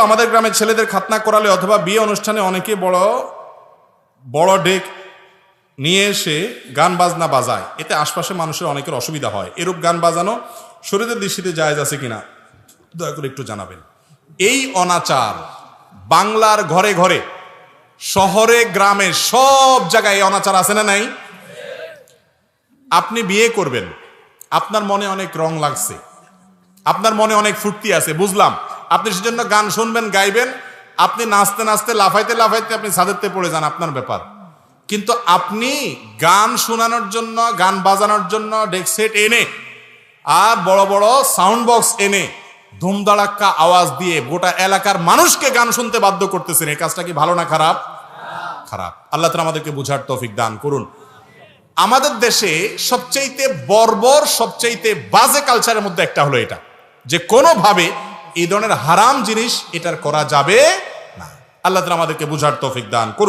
হলো আমাদের গ্রামের ছেলেদের খাতনা করালে অথবা বিয়ে অনুষ্ঠানে অনেকে বড় বড় ডেক নিয়ে এসে গান বাজনা বাজায়, এতে আশপাশে মানুষের অনেকের অসুবিধা হয়। এরূপ গান বাজানো শরীরের দৃষ্টিতে জায়েজ আছে কিনা দয়া করে একটু জানাবেন। এই অনাচার বাংলার ঘরে ঘরে, শহরে গ্রামে সব জায়গায় এই অনাচার আছে না নাই? আপনি বিয়ে করবেন, আপনার মনে অনেক রং লাগছে, আপনার মনে অনেক ফুর্তি আছে, বুঝলাম। আপনি সেজন্য গান শুনবেন, গাইবেন, আপনি নাচতে নাচতে লাফাইতে লাফাইতে আপনি ছাদেরতে পড়ে যান, আপনার ব্যাপার। কিন্তু আপনি গান শোনানোর জন্য, গান বাজানোর জন্য ডেক সেট এনে আর বড় বড় সাউন্ড বক্স এনে ধুমধাড়াক্কা আওয়াজ দিয়ে গোটা এলাকার মানুষকে গান শুনতে বাধ্য করতেছেন, এই কাজটা কি ভালো না খারাপ? খারাপ। আল্লাহ তাআলা আমাদেরকে বুঝার তৌফিক দান করুন। আমাদের দেশে সবচাইতে বর্বর, সবচাইতে বাজে কালচারের মধ্যে একটা হলো এটা, যে কোনোভাবে এই ধরনের হারাম জিনিস এটার করা যাবে না। আল্লাহ তাআলা আমাদেরকে বুঝার তৌফিক দান করুন।